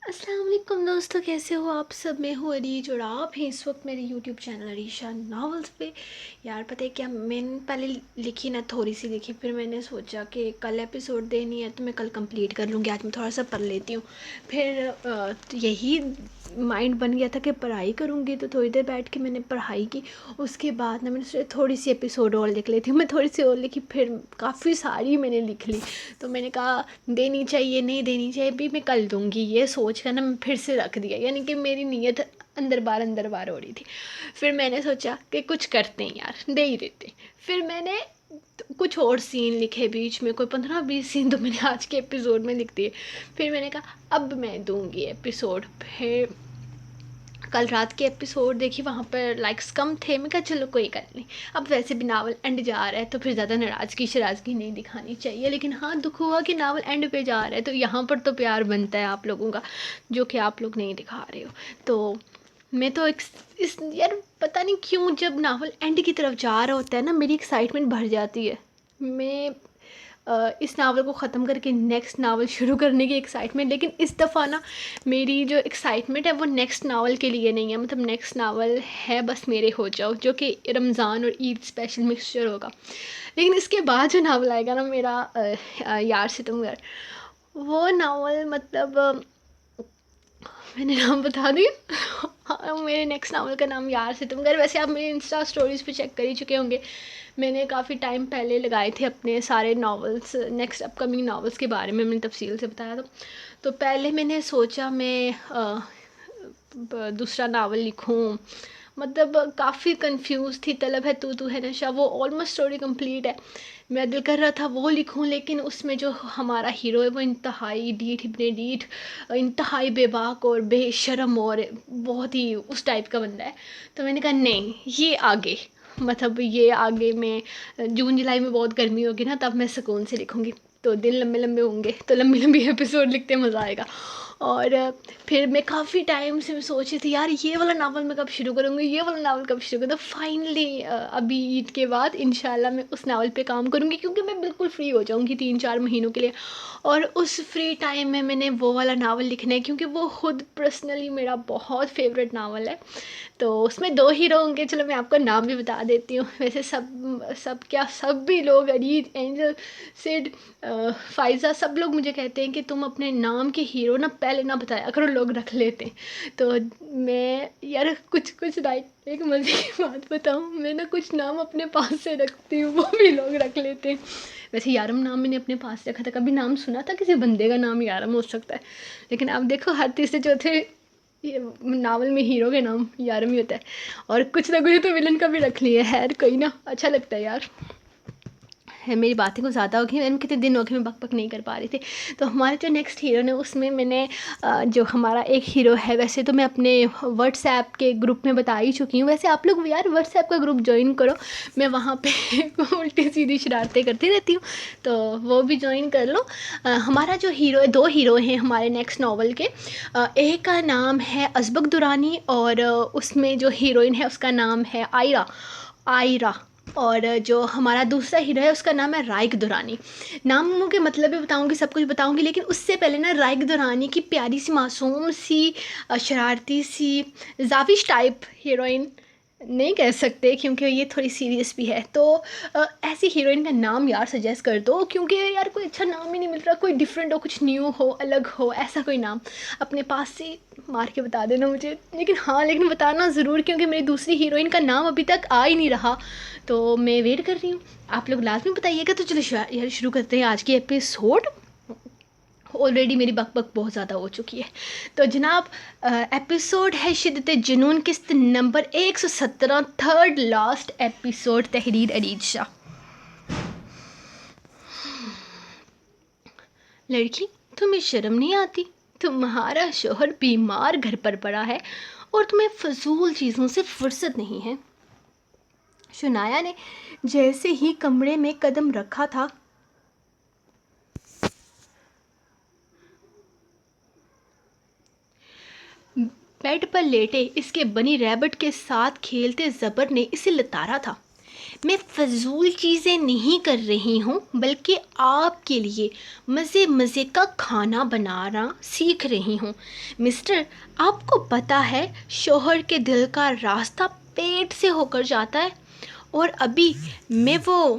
السلام علیکم دوستو، کیسے ہو آپ سب؟ میں ہوں عریج اور آپ ہیں اس وقت میرے یوٹیوب چینل عریشہ ناولز پہ. یار پتہ ہے کیا، میں نے پہلے لکھی نا تھوڑی سی لکھی، پھر میں نے سوچا کہ کل ایپیسوڈ دینی ہے تو میں کل کمپلیٹ کر لوں گی. آج میں تھوڑا سا پڑھ لیتی ہوں. پھر یہی مائنڈ بن گیا تھا کہ پڑھائی کروں گی، تو تھوڑی دیر بیٹھ کے میں نے پڑھائی کی. اس کے بعد نا میں نے سوچا تھوڑی سی ایپیسوڈ اور لکھ لیتی ہوں. میں تھوڑی سی اور لکھی، پھر کافی ساری میں نے لکھ لی. تو میں نے کہا دینی چاہیے نہیں دینی چاہیے، بھی میں کل دوں گی. یہ سوچ کر نا میں پھر سے رکھ دیا، یعنی کہ میری نیت اندر بار ہو رہی تھی. پھر میں نے سوچا کہ کچھ کرتے ہیں یار، دے ہی دیتے. پھر میں نے کچھ اور سین لکھے بیچ میں، کوئی 15-20 سین تو میں نے آج کے ایپیسوڈ میں لکھ دیے. پھر میں نے کہا اب میں دوں گی ایپیسوڈ. پھر کل رات کے ایپیسوڈ دیکھی، وہاں پر لائکس کم تھے. میں کہا چلو کوئی بات نہیں، اب ویسے بھی ناول اینڈ جا رہا ہے تو پھر زیادہ ناراضگی شرازگی نہیں دکھانی چاہیے. لیکن ہاں دکھ ہوا کہ ناول اینڈ پہ جا رہا ہے، تو یہاں پر تو پیار بنتا ہے آپ لوگوں کا، جو کہ آپ لوگ نہیں دکھا رہے ہو. تو میں تو یار پتہ نہیں کیوں جب ناول اینڈ کی طرف جا رہا ہوتا ہے نا، میری ایکسائٹمنٹ بڑھ جاتی ہے. میں اس ناول کو ختم کر کے نیکسٹ ناول شروع کرنے کی ایکسائٹمنٹ، لیکن اس دفعہ نا میری جو ایکسائٹمنٹ ہے وہ نیکسٹ ناول کے لیے نہیں ہے. مطلب نیکسٹ ناول ہے بس میرے ہو جاؤ، جو کہ رمضان اور عید اسپیشل مکسچر ہوگا. لیکن اس کے بعد جو ناول آئے گا نا میرا، یار ستمگر، وہ ناول مطلب میں نے نام بتا دی. میرے نیکسٹ ناول کا نام یار ستمگر. ویسے آپ میرے انسٹا اسٹوریز پہ چیک کر ہی چکے ہوں گے، میں نے کافی ٹائم پہلے لگائے تھے اپنے سارے ناولس، نیکسٹ اپ کمنگ ناولس کے بارے میں نے تفصیل سے بتایا تھا. تو پہلے میں نے سوچا میں دوسرا ناول لکھوں. مطلب کافی کنفیوز تھی. طلب ہے تو ہے نشا، وہ آلموسٹ اسٹوری کمپلیٹ ہے. میں دل کر رہا تھا وہ لکھوں، لیکن اس میں جو ہمارا ہیرو ہے وہ انتہائی ڈیٹھ ابن ڈیٹھ، انتہائی بے باک اور بے شرم اور بہت ہی اس ٹائپ کا بندہ ہے. تو میں نے کہا نہیں، یہ آگے، مطلب یہ آگے میں جون جولائی میں بہت گرمی ہوگی نا، تب میں سکون سے لکھوں گی. تو دن لمبے لمبے ہوں گے تو لمبی لمبی ایپیسوڈ لکھتے مزہ آئے گا. اور پھر میں کافی ٹائم سے میں سوچ رہی تھی یار یہ والا ناول میں کب شروع کروں گی، یہ والا ناول کب شروع کروں. تو فائنلی ابھی عید کے بعد انشاءاللہ میں اس ناول پہ کام کروں گی، کیونکہ میں بالکل فری ہو جاؤں گی 3-4 مہینوں کے لیے. اور اس فری ٹائم میں نے وہ والا ناول لکھنا ہے، کیونکہ وہ خود پرسنلی میرا بہت فیوریٹ ناول ہے. تو اس میں 2 ہیرو ہوں گے. چلو میں آپ کو نام بھی بتا دیتی ہوں. ویسے سب بھی لوگ، عریج، اینجل، سڈ، فائزہ، سب لوگ مجھے کہتے ہیں کہ تم اپنے نام کے ہیرو نا پہلے نہ بتایا کرو، لوگ رکھ لیتے ہیں. تو میں یار کچھ ایک مزے کی بات بتاؤں، میں نا کچھ نام اپنے پاس سے رکھتی ہوں، وہ بھی لوگ رکھ لیتے ہیں. ویسے یارم نام میں نے اپنے پاس رکھا تھا. کبھی نام سنا تھا کسی بندے کا نام یارم ہو سکتا ہے، لیکن اب دیکھو ہر تیسرے چوتھے ناول میں ہیرو کے نام یارم ہی ہوتا ہے. اور کچھ نہ کچھ تو ولن کا بھی رکھ لیے. خیر کوئی نا، اچھا لگتا ہے یار. میری باتیں کو زیادہ ہوگی، میں کتنے دن ہو گئے میں بک بک نہیں کر پا رہی تھی. تو ہمارے جو نیکسٹ ہیرو نے، اس میں نے جو ہمارا ایک ہیرو ہے، ویسے تو میں اپنے واٹس ایپ کے گروپ میں بتا ہی چکی ہوں. ویسے آپ لوگ یار واٹس ایپ کا گروپ جوائن کرو، میں وہاں پہ الٹی سیدھی شرارتیں کرتی رہتی ہوں، تو وہ بھی جوائن کر لو. ہمارا جو ہیرو ہے، 2 ہیرو ہیں ہمارے نیکسٹ ناول کے. ایک کا نام ہے ازبک درانی، اور اس میں جو ہیروئن ہے اس کا نام ہے آئرہ. اور جو ہمارا دوسرا ہیرو ہے اس کا نام ہے رائق دورانی. ناموں کے مطلب بھی بتاؤں گی، سب کچھ بتاؤں گی، لیکن اس سے پہلے نا رائق دورانی کی پیاری سی معصوم سی شرارتی سی زاوش ٹائپ ہیروئن نہیں کہہ سکتے کیونکہ یہ تھوڑی سیریس بھی ہے. تو ایسی ہیروئن کا نام یار سجیسٹ کر دو، کیونکہ یار کوئی اچھا نام ہی نہیں مل رہا. کوئی ڈفرینٹ ہو، کچھ نیو ہو، الگ ہو، ایسا کوئی نام اپنے پاس سے مار کے بتا دینا مجھے. لیکن بتانا ضرور، کیونکہ میری دوسری ہیروئن کا نام ابھی تک آ ہی نہیں رہا، تو میں ویٹ کر رہی ہوں. آپ لوگ لازمی بتائیے گا. تو چلو یار شروع کرتے ہیں آج کی ایپیسوڈ. آلریڈی میری بک بک بہت زیادہ ہو چکی ہے. تو جناب، ایپیسوڈ ہے شدت جنون، قسط نمبر 117، تھرڈ لاسٹ ایپیسوڈ، تحریر عریج شاہ. لڑکی، تمہیں شرم نہیں آتی؟ تمہارا شوہر بیمار گھر پر پڑا ہے اور تمہیں فضول چیزوں سے فرصت نہیں ہے. شنایا نے جیسے ہی کمرے میں قدم رکھا تھا، بیڈ پر لیٹے اس کے بنی ریبٹ کے ساتھ کھیلتے زبر نے اسے لتارا تھا. میں فضول چیزیں نہیں کر رہی ہوں بلکہ آپ کے لیے مزے مزے کا کھانا بنانا سیکھ رہی ہوں۔ مسٹر، آپ کو پتہ ہے شوہر کے دل کا راستہ پیٹ سے ہو کر جاتا ہے، اور ابھی میں وہ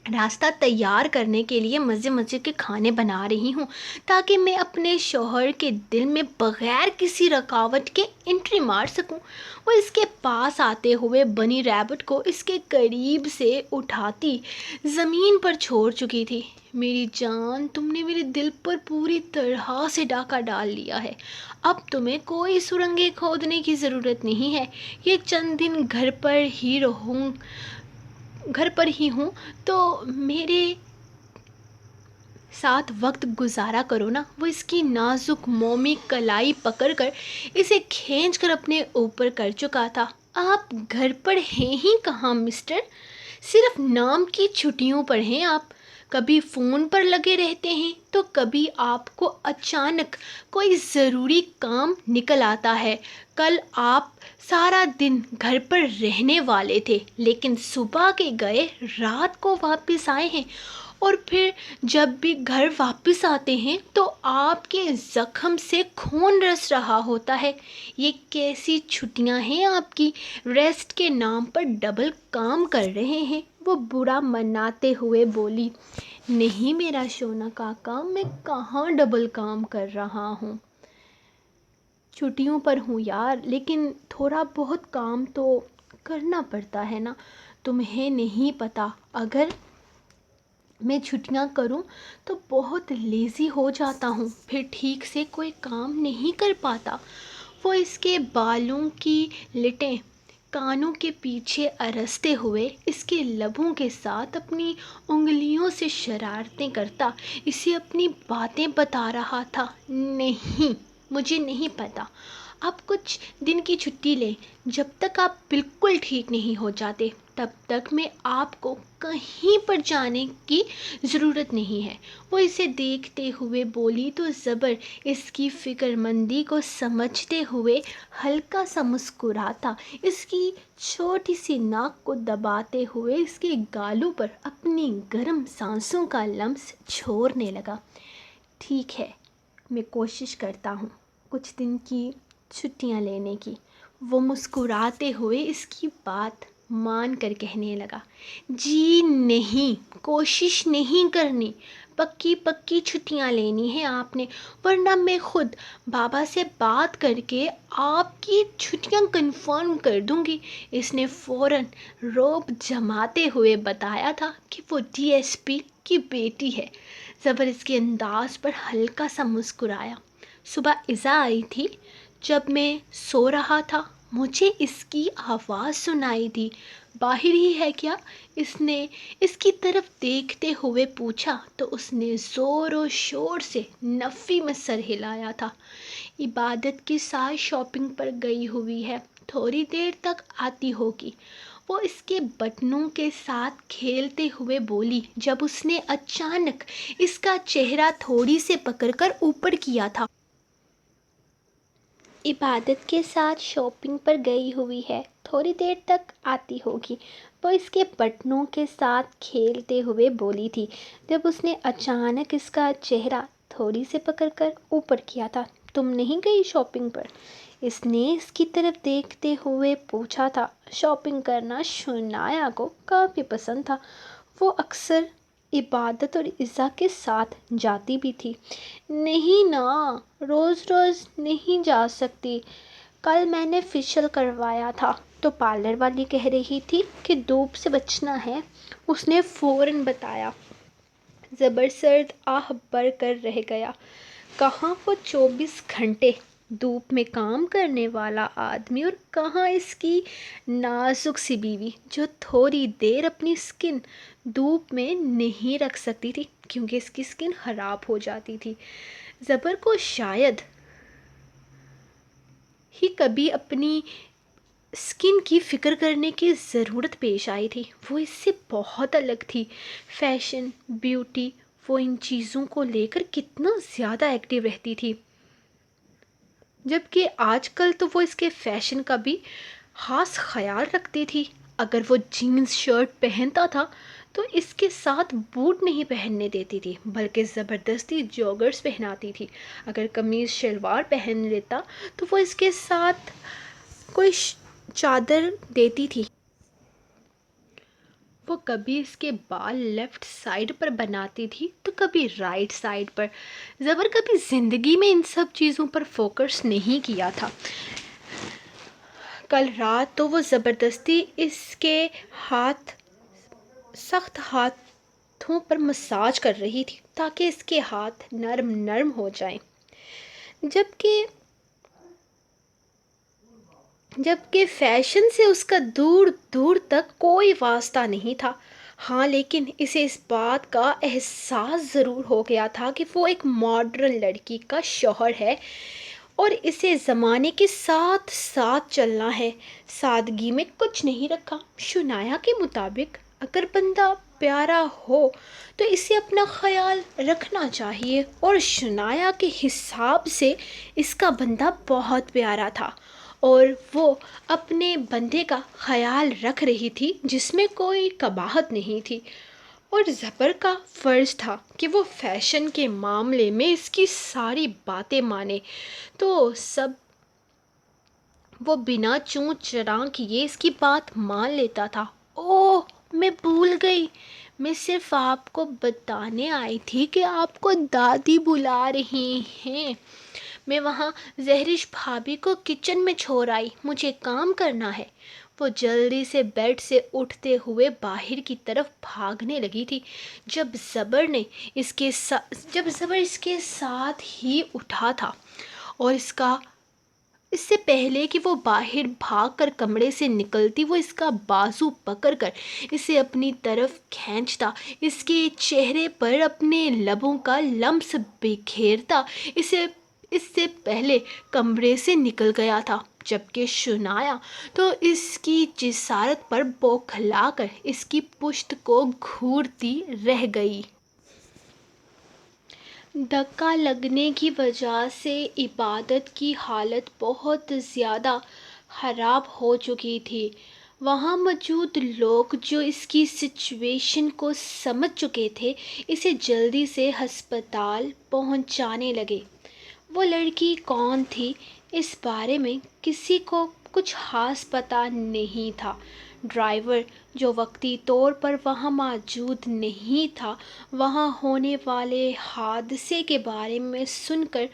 راستہ تیار کرنے کے لیے مزے مزے کے کھانے بنا رہی ہوں تاکہ میں اپنے شوہر کے دل میں بغیر کسی رکاوٹ کے انٹری مار سکوں۔ وہ اس کے پاس آتے ہوئے بنی ریبٹ کو اس کے قریب سے اٹھاتی زمین پر چھوڑ چکی تھی۔ میری جان، تم نے میرے دل پر پوری طرح سے ڈاکہ ڈال لیا ہے۔ اب تمہیں کوئی سرنگیں کھودنے کی ضرورت نہیں ہے۔ یہ چند دن گھر پر ہی ہوں تو میرے ساتھ وقت گزارا کرو نا۔ وہ اس کی نازک مومی کلائی پکڑ کر اسے کھینچ کر اپنے اوپر کر چکا تھا۔ آپ گھر پر ہیں ہی کہاں مسٹر؟ صرف نام کی چھٹیوں پر ہیں آپ۔ کبھی فون پر لگے رہتے ہیں تو کبھی آپ کو اچانک کوئی ضروری کام نکل آتا ہے۔ کل آپ سارا دن گھر پر رہنے والے تھے لیکن صبح کے گئے رات کو واپس آئے ہیں، اور پھر جب بھی گھر واپس آتے ہیں تو آپ کے زخم سے خون رس رہا ہوتا ہے۔ یہ کیسی چھٹیاں ہیں آپ کی؟ ریسٹ کے نام پر ڈبل کام کر رہے ہیں۔ وہ برا مناتے ہوئے بولی۔ نہیں میرا سونا کاکا، میں کہاں ڈبل کام کر رہا ہوں۔ چھٹیوں پر ہوں یار، لیکن تھوڑا بہت کام تو کرنا پڑتا ہے نا۔ تمہیں نہیں پتا، اگر میں چھٹیاں کروں تو بہت لیزی ہو جاتا ہوں، پھر ٹھیک سے کوئی کام نہیں کر پاتا۔ وہ اس کے بالوں کی لٹیں کانوں کے پیچھے ارستے ہوئے اس کے لبوں کے ساتھ اپنی انگلیوں سے شرارتیں کرتا اسے اپنی باتیں بتا رہا تھا۔ نہیں، مجھے نہیں پتا۔ آپ کچھ دن کی چھٹی لیں۔ جب تک آپ بالکل ٹھیک نہیں ہو جاتے تب تک میں آپ کو کہیں پر جانے کی ضرورت نہیں ہے۔ وہ اسے دیکھتے ہوئے بولی تو زبر اس کی فکر مندی کو سمجھتے ہوئے ہلکا سا مسکراتا اس کی چھوٹی سی ناک کو دباتے ہوئے اس کے گالوں پر اپنی گرم سانسوں کا لمس چھوڑنے لگا۔ ٹھیک ہے، میں کوشش کرتا ہوں کچھ دن کی چھٹیاں لینے کی۔ وہ مسکراتے ہوئے اس کی بات مان کر کہنے لگا۔ جی نہیں، کوشش نہیں کرنی، پکی پکی چھٹیاں لینی ہیں آپ نے، ورنہ میں خود بابا سے بات کر کے آپ کی چھٹیاں کنفرم کر دوں گی۔ اس نے فوراً رعب جماتے ہوئے بتایا تھا کہ وہ ڈی ایس پی کی بیٹی ہے۔ زبر اس کے انداز پر ہلکا سا مسکرایا۔ صبح عزا آئی تھی جب میں سو رہا تھا، مجھے اس کی آواز سنائی دی۔ باہر ہی ہے کیا؟ اس نے اس کی طرف دیکھتے ہوئے پوچھا تو اس نے زور و شور سے نفی میں سر ہلایا تھا۔ عبادت کے ساتھ شاپنگ پر گئی ہوئی ہے، تھوڑی دیر تک آتی ہوگی۔ وہ اس کے بٹنوں کے ساتھ کھیلتے ہوئے بولی جب اس نے اچانک اس کا چہرہ تھوڑی سے پکڑ کر اوپر کیا تھا۔ عبادت کے ساتھ شاپنگ پر گئی ہوئی ہے، تھوڑی دیر تک آتی ہوگی۔ وہ اس کے بٹنوں کے ساتھ کھیلتے ہوئے بولی تھی جب اس نے اچانک اس کا چہرہ تھوڑی سے پکڑ کر اوپر کیا تھا۔ تم نہیں گئی شاپنگ پر؟ اس نے اس کی طرف دیکھتے ہوئے پوچھا تھا۔ شاپنگ کرنا شنایا کو کافی پسند تھا۔ وہ اکثر عبادت اور عزا کے ساتھ جاتی بھی تھی۔ نہیں نا، روز روز نہیں جا سکتی۔ کل میں نے فیشیل کروایا تھا تو پارلر والی کہہ رہی تھی کہ دھوپ سے بچنا ہے، اس نے فوراً بتایا۔ زبر سرد آہ بھر کر رہ گیا۔ کہاں وہ 24 گھنٹے دھوپ میں کام کرنے والا آدمی، اور کہاں اس کی نازک سی بیوی جو تھوڑی دیر اپنی سکن دھوپ میں نہیں رکھ سکتی تھی کیونکہ اس کی سکن خراب ہو جاتی تھی۔ زبر کو شاید ہی کبھی اپنی سکن کی فکر کرنے کی ضرورت پیش آئی تھی۔ وہ اس سے بہت الگ تھی۔ فیشن، بیوٹی، وہ ان چیزوں کو لے کر کتنا زیادہ ایکٹیو رہتی تھی، جبکہ آج کل تو وہ اس کے فیشن کا بھی خاص خیال رکھتی تھی۔ اگر وہ جینز شرٹ پہنتا تھا تو اس کے ساتھ بوٹ نہیں پہننے دیتی تھی، بلکہ زبردستی جوگرز پہناتی تھی۔ اگر قمیض شلوار پہن لیتا تو وہ اس کے ساتھ کوئی چادر دیتی تھی۔ وہ کبھی اس کے بال لیفٹ سائڈ پر بناتی تھی تو کبھی رائٹ سائڈ پر۔ زبر کبھی زندگی میں ان سب چیزوں پر فوکس نہیں کیا تھا۔ کل رات تو وہ زبردستی اس کے سخت ہاتھوں پر مساج کر رہی تھی تاکہ اس کے ہاتھ نرم نرم ہو جائیں، جبکہ فیشن سے اس کا دور دور تک کوئی واسطہ نہیں تھا۔ ہاں، لیکن اسے اس بات کا احساس ضرور ہو گیا تھا کہ وہ ایک ماڈرن لڑکی کا شوہر ہے اور اسے زمانے کے ساتھ ساتھ چلنا ہے۔ سادگی میں کچھ نہیں رکھا۔ شنایا کے مطابق اگر بندہ پیارا ہو تو اسے اپنا خیال رکھنا چاہیے، اور شنایا کے حساب سے اس کا بندہ بہت پیارا تھا اور وہ اپنے بندے کا خیال رکھ رہی تھی جس میں کوئی قباحت نہیں تھی، اور زبر کا فرض تھا کہ وہ فیشن کے معاملے میں اس کی ساری باتیں مانے۔ تو وہ بنا چوں چراں کیے اس کی بات مان لیتا تھا۔ اوہ، میں بھول گئی، میں صرف آپ کو بتانے آئی تھی کہ آپ کو دادی بلا رہی ہیں۔ میں وہاں زہرش بھابھی کو کچن میں چھوڑ آئی، مجھے کام کرنا ہے۔ وہ جلدی سے بیڈ سے اٹھتے ہوئے باہر کی طرف بھاگنے لگی تھی جب زبر اس کے ساتھ ہی اٹھا تھا، اور اس سے پہلے کہ وہ باہر بھاگ کر کمرے سے نکلتی، وہ اس کا بازو پکڑ کر اسے اپنی طرف کھینچتا، اس کے چہرے پر اپنے لبوں کا لمس بکھیرتا اس سے پہلے کمرے سے نکل گیا تھا، جبکہ شنایا تو اس کی جسارت پر بوکھلا کر اس کی پشت کو گھورتی رہ گئی۔ دھکا لگنے کی وجہ سے عبادت کی حالت بہت زیادہ خراب ہو چکی تھی۔ وہاں موجود لوگ جو اس کی سچویشن کو سمجھ چکے تھے، اسے جلدی سے ہسپتال پہنچانے لگے۔ وہ لڑکی کون تھی، اس بارے میں کسی کو کچھ خاص پتہ نہیں تھا۔ ڈرائیور، جو وقتی طور پر وہاں موجود نہیں تھا، وہاں ہونے والے حادثے کے بارے میں سن کر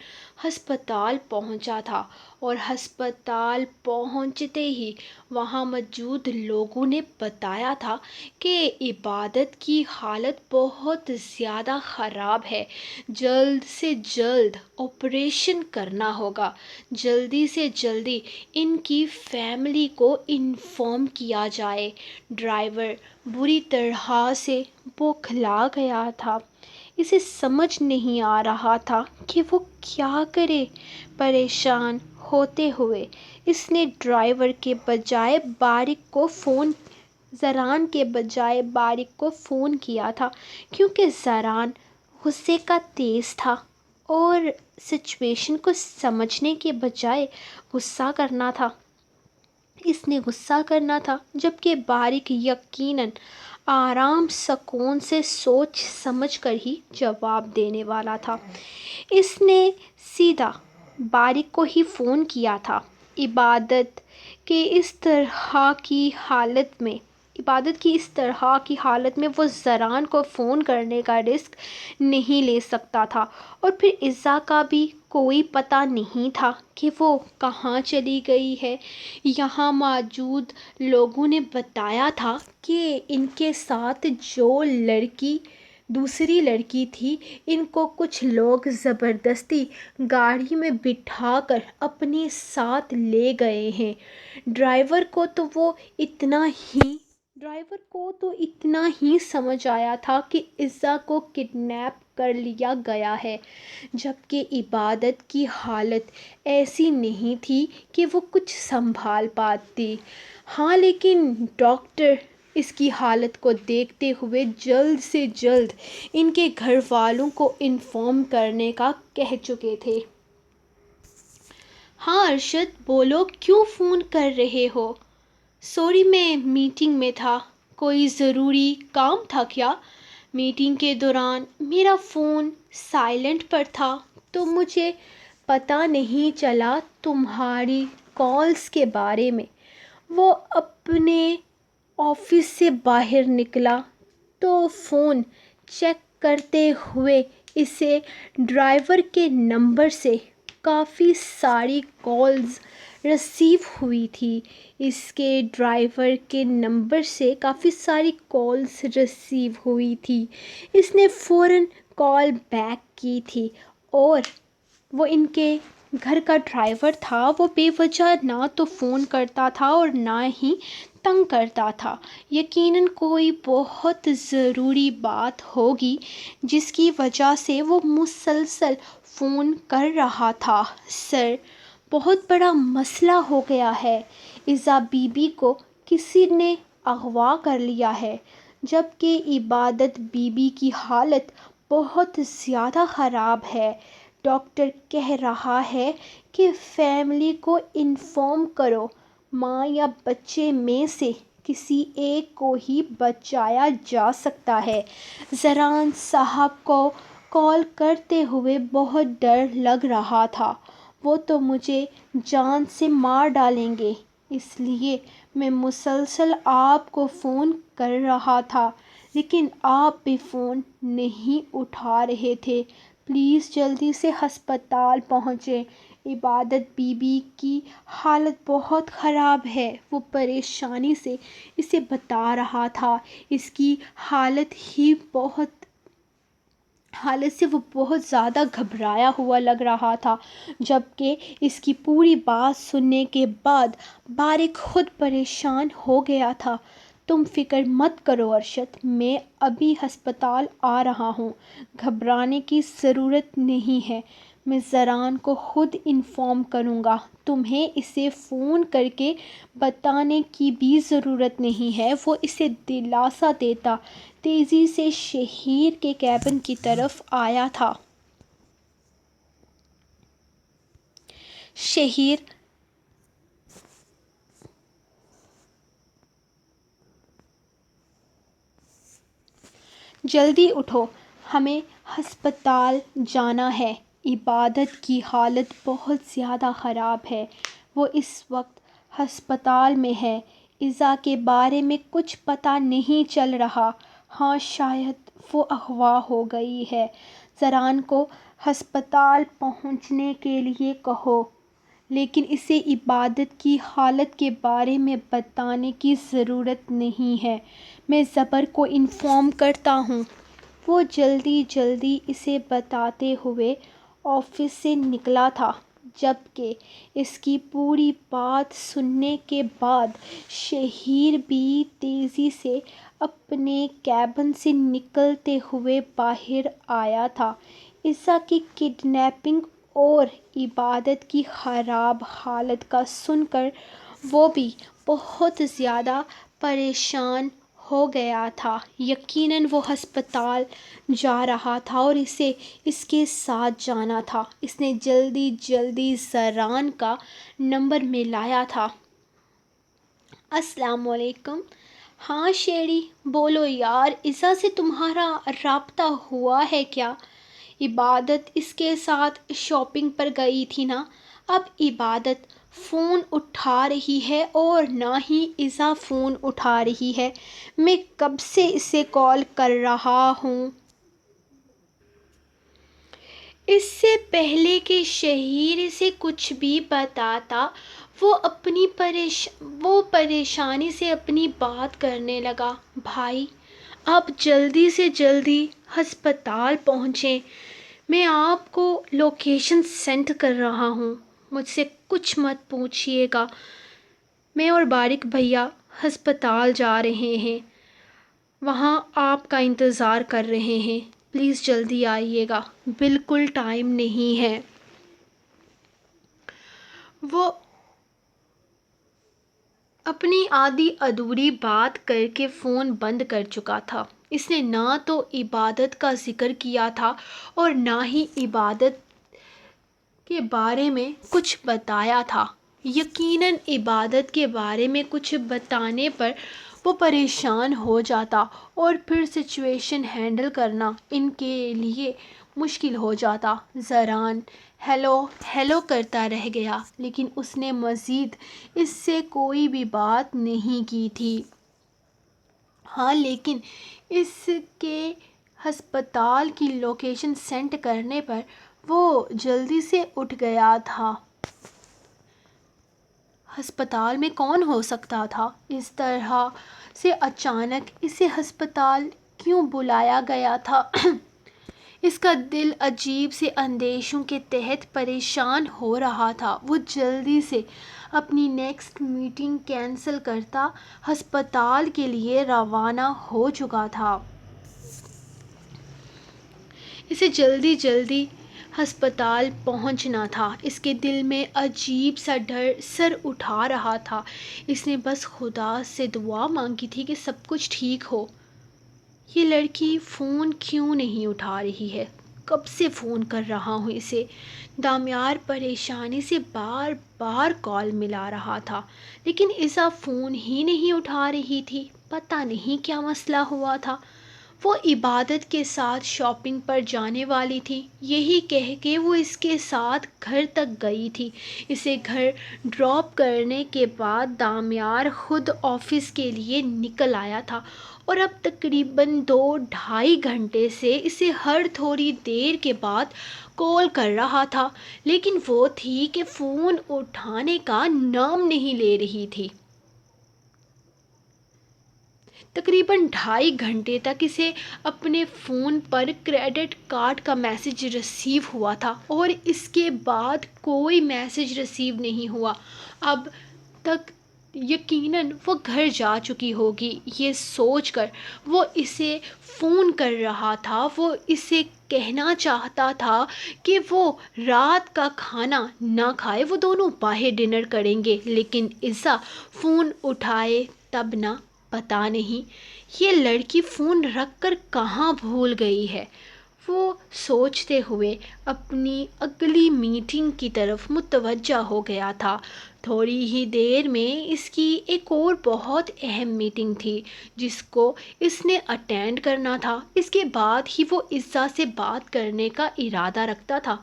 ہسپتال پہنچا تھا، اور ہسپتال پہنچتے ہی وہاں موجود لوگوں نے بتایا تھا کہ عبادت کی حالت بہت زیادہ خراب ہے، جلد سے جلد آپریشن کرنا ہوگا، جلدی سے جلدی ان کی فیملی کو انفارم کیا جائے۔ ڈرائیور بری طرح سے بوکھلا گیا تھا، اسے سمجھ نہیں آ رہا تھا کہ وہ کیا کرے۔ پریشان ہوتے ہوئے اس نے زران کے بجائے باریک کو فون کیا تھا، کیونکہ زران غصے کا تیز تھا اور سچویشن کو سمجھنے کے بجائے غصہ کرنا تھا۔ اس نے غصہ کرنا تھا، جبکہ باریک یقیناً آرام سکون سے سوچ سمجھ کر ہی جواب دینے والا تھا۔ اس نے سیدھا باریک کو ہی فون کیا تھا۔ عبادت کی اس طرح کی حالت میں وہ زران کو فون کرنے کا رسک نہیں لے سکتا تھا، اور پھر عزا کا بھی کوئی پتہ نہیں تھا کہ وہ کہاں چلی گئی ہے۔ یہاں موجود لوگوں نے بتایا تھا کہ ان کے ساتھ جو دوسری لڑکی تھی، ان کو کچھ لوگ زبردستی گاڑی میں بٹھا کر اپنے ساتھ لے گئے ہیں۔ ڈرائیور کو تو اتنا ہی سمجھ آیا تھا کہ عزا کو کڈنیپ کر لیا گیا ہے، جبکہ عبادت کی حالت ایسی نہیں تھی کہ وہ کچھ سنبھال پاتی۔ ہاں، لیکن ڈاکٹر اس کی حالت کو دیکھتے ہوئے جلد سے جلد ان کے گھر والوں کو انفارم کرنے کا کہہ چکے تھے۔ ہاں ارشد، بولو، کیوں فون کر رہے ہو؟ سوری میں میٹنگ میں تھا. کوئی ضروری کام تھا کیا؟ میٹنگ کے دوران میرا فون سائلنٹ پر تھا تو مجھے پتہ نہیں چلا تمہاری کالز کے بارے میں. وہ اپنے آفس سے باہر نکلا تو فون چیک کرتے ہوئے اسے ڈرائیور کے نمبر سے کافی ساری کالز ریسیو ہوئی تھی. اس کے ڈرائیور کے نمبر سے کافی ساری کالز ریسیو ہوئی تھی. اس نے فوراً کال بیک کی تھی اور وہ ان کے گھر کا ڈرائیور تھا. وہ بے وجہ نہ تو فون کرتا تھا اور نہ ہی تنگ کرتا تھا. یقیناً کوئی بہت ضروری بات ہوگی جس کی وجہ سے وہ مسلسل فون کر رہا تھا. سر، بہت بڑا مسئلہ ہو گیا ہے. ایزا بی بی کو کسی نے اغوا کر لیا ہے جبکہ عبادت بی بی کی حالت بہت زیادہ خراب ہے. ڈاکٹر کہہ رہا ہے کہ فیملی کو انفارم کرو. ماں یا بچے میں سے کسی ایک کو ہی بچایا جا سکتا ہے. زران صاحب کو کال کرتے ہوئے بہت ڈر لگ رہا تھا. وہ تو مجھے جان سے مار ڈالیں گے، اس لیے میں مسلسل آپ کو فون کر رہا تھا لیکن آپ بھی فون نہیں اٹھا رہے تھے. پلیز جلدی سے ہسپتال پہنچیں. عبادت بی بی کی حالت بہت خراب ہے. وہ پریشانی سے اسے بتا رہا تھا. اس کی حالت سے وہ بہت زیادہ گھبرایا ہوا لگ رہا تھا جبکہ اس کی پوری بات سننے کے بعد بارق خود پریشان ہو گیا تھا. تم فکر مت کرو ارشد، میں ابھی ہسپتال آ رہا ہوں. گھبرانے کی ضرورت نہیں ہے، میں زران کو خود انفارم کروں گا. تمہیں اسے فون کر کے بتانے کی بھی ضرورت نہیں ہے. وہ اسے دلاسا دیتا تیزی سے شہیر کے کیبن کی طرف آیا تھا. شہیر جلدی اٹھو، ہمیں ہسپتال جانا ہے. عبادت کی حالت بہت زیادہ خراب ہے. وہ اس وقت ہسپتال میں ہے. ایزا کے بارے میں کچھ پتہ نہیں چل رہا. ہاں، شاید وہ اغوا ہو گئی ہے. زران کو ہسپتال پہنچنے کے لیے کہو لیکن اسے عبادت کی حالت کے بارے میں بتانے کی ضرورت نہیں ہے. میں زبر کو انفارم کرتا ہوں. وہ جلدی اسے بتاتے ہوئے آفس سے نکلا تھا جبکہ اس کی پوری بات سننے کے بعد شہیر بھی تیزی سے اپنے کیبن سے نکلتے ہوئے باہر آیا تھا. ایزا کی کڈنیپنگ اور عبادت کی خراب حالت کا سن کر وہ بھی بہت زیادہ پریشان ہو گیا تھا. یقیناً وہ ہسپتال جا رہا تھا اور اسے اس کے ساتھ جانا تھا. اس نے جلدی زران کا نمبر ملایا تھا. السلام علیکم. ہاں شیری، بولو یار، ایزا سے تمہارا رابطہ ہوا ہے کیا؟ عبادت اس کے ساتھ شاپنگ پر گئی تھی نا؟ اب عبادت فون اٹھا رہی ہے اور نہ ہی ایزا فون اٹھا رہی ہے. میں کب سے اسے کال کر رہا ہوں. اس سے پہلے کہ شہیر اسے کچھ بھی بتاتا وہ پریشانی سے اپنی بات کرنے لگا. بھائی، آپ جلدی سے جلدی ہسپتال پہنچیں. میں آپ کو لوکیشن سینڈ کر رہا ہوں. مجھ سے کچھ مت پوچھیے گا. میں اور بارق بھیا ہسپتال جا رہے ہیں. وہاں آپ کا انتظار کر رہے ہیں. پلیز جلدی آئیے گا. بالکل ٹائم نہیں ہے. وہ اپنی آدھی ادھوری بات کر کے فون بند کر چکا تھا. اس نے نہ تو عبادت کا ذکر کیا تھا اور نہ ہی عبادت کے بارے میں کچھ بتایا تھا. یقیناً عبادت کے بارے میں کچھ بتانے پر وہ پریشان ہو جاتا اور پھر سچویشن ہینڈل کرنا ان کے لیے مشکل ہو جاتا۔ زران ہیلو ہیلو کرتا رہ گیا، لیکن اس نے مزید اس سے کوئی بھی بات نہیں کی تھی۔ ہاں، لیکن اس کے ہسپتال کی لوکیشن سینڈ کرنے پر وہ جلدی سے اٹھ گیا تھا۔ ہسپتال میں کون ہو سکتا تھا؟ اس طرح سے اچانک اسے ہسپتال کیوں بلایا گیا تھا؟ اس کا دل عجیب سے اندیشوں کے تحت پریشان ہو رہا تھا۔ وہ جلدی سے اپنی نیکسٹ میٹنگ کینسل کرتا ہسپتال کے لیے روانہ ہو چکا تھا۔ اسے جلدی ہسپتال پہنچنا تھا۔ اس کے دل میں عجیب سا ڈر سر اٹھا رہا تھا۔ اس نے بس خدا سے دعا مانگی تھی کہ سب کچھ ٹھیک ہو۔ یہ لڑکی فون کیوں نہیں اٹھا رہی ہے؟ کب سے فون کر رہا ہوں اسے۔ دامیار پریشانی سے بار بار کال ملا رہا تھا، لیکن ایسا فون ہی نہیں اٹھا رہی تھی۔ پتہ نہیں کیا مسئلہ ہوا تھا۔ وہ عبادت کے ساتھ شاپنگ پر جانے والی تھی، یہی کہہ کے وہ اس کے ساتھ گھر تک گئی تھی۔ اسے گھر ڈراپ کرنے کے بعد دامیار خود آفس کے لیے نکل آیا تھا اور اب تقریباً 2-2.5 گھنٹے سے اسے ہر تھوڑی دیر کے بعد کال کر رہا تھا، لیکن وہ تھی کہ فون اٹھانے کا نام نہیں لے رہی تھی۔ تقریباً 2.5 گھنٹے تک اسے اپنے فون پر کریڈٹ کارڈ کا میسج ریسیو ہوا تھا اور اس کے بعد کوئی میسج ریسیو نہیں ہوا۔ اب تک یقیناً وہ گھر جا چکی ہوگی، یہ سوچ کر وہ اسے فون کر رہا تھا۔ وہ اسے کہنا چاہتا تھا کہ وہ رات کا کھانا نہ کھائے، وہ دونوں باہر ڈنر کریں گے، لیکن ایسا فون اٹھائے تب نہ۔ پتہ نہیں یہ لڑکی فون رکھ کر کہاں بھول گئی ہے۔ وہ سوچتے ہوئے اپنی اگلی میٹنگ کی طرف متوجہ ہو گیا تھا۔ تھوڑی ہی دیر میں اس کی ایک اور بہت اہم میٹنگ تھی جس کو اس نے اٹینڈ کرنا تھا۔ اس کے بعد ہی وہ عزا سے بات کرنے کا ارادہ رکھتا تھا۔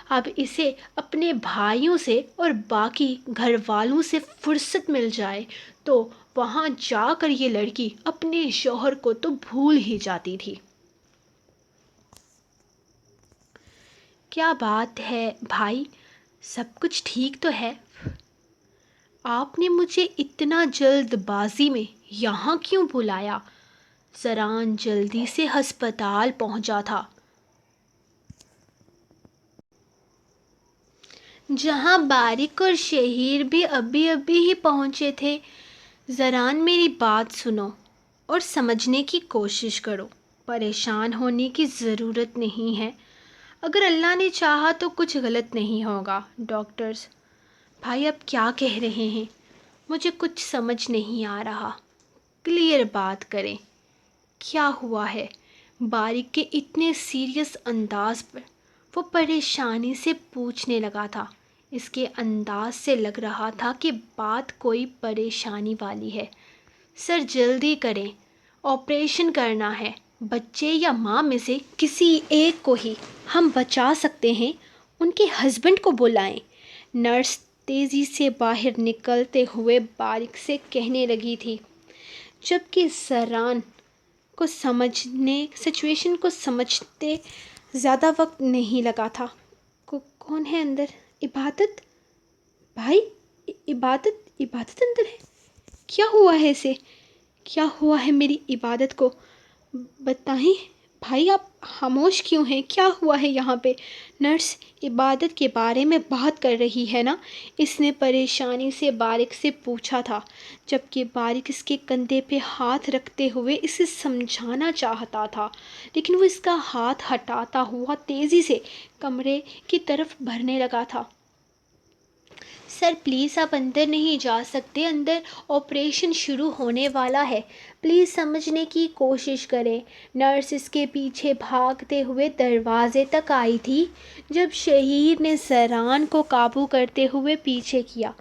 اب اسے اپنے بھائیوں سے اور باقی گھر والوں سے فرصت مل جائے تو وہاں جا کر یہ لڑکی اپنے شوہر کو تو بھول ہی جاتی تھی۔ کیا بات ہے بھائی، سب کچھ ٹھیک تو ہے؟ آپ نے مجھے اتنا جلد بازی میں یہاں کیوں بلایا؟ زران جلدی سے ہسپتال پہنچا تھا، جہاں باریک اور شہیر بھی ابھی ہی پہنچے تھے۔ زران میری بات سنو اور سمجھنے کی کوشش کرو۔ پریشان ہونے کی ضرورت نہیں ہے۔ اگر اللہ نے چاہا تو کچھ غلط نہیں ہوگا۔ ڈاکٹرز بھائی اب کیا کہہ رہے ہیں؟ مجھے کچھ سمجھ نہیں آ رہا۔ کلیئر بات کریں، کیا ہوا ہے؟ باریک کے اتنے سیریس انداز پر وہ پریشانی سے پوچھنے لگا تھا۔ اس کے انداز سے لگ رہا تھا کہ بات کوئی پریشانی والی ہے۔ سر جلدی کریں، آپریشن کرنا ہے۔ بچے یا ماں میں سے کسی ایک کو ہی ہم بچا سکتے ہیں، ان کے ہسبینڈ کو بلائیں۔ نرس تیزی سے باہر نکلتے ہوئے باریک سے کہنے لگی تھی، جبکہ زران کو سچویشن کو سمجھتے زیادہ وقت نہیں لگا تھا۔ کون ہے اندر؟ عبادت بھائی، عبادت اندر ہے؟ کیا ہوا ہے اسے؟ کیا ہوا ہے میری عبادت کو؟ بتائیں بھائی، آپ خاموش کیوں ہیں؟ کیا ہوا ہے یہاں پہ؟ نرس عبادت کے بارے میں بات کر رہی ہے نا؟ اس نے پریشانی سے باریک سے پوچھا تھا، جبکہ باریک اس کے کندھے پہ ہاتھ رکھتے ہوئے اسے سمجھانا چاہتا تھا، لیکن وہ اس کا ہاتھ ہٹاتا ہوا تیزی سے کمرے کی طرف بڑھنے لگا تھا۔ سر پلیز آپ اندر نہیں جا سکتے، اندر آپریشن شروع ہونے والا ہے، پلیز سمجھنے کی کوشش کریں۔ نرس اس کے پیچھے بھاگتے ہوئے دروازے تک آئی تھی جب شہیر نے زران کو قابو کرتے ہوئے پیچھے کیا۔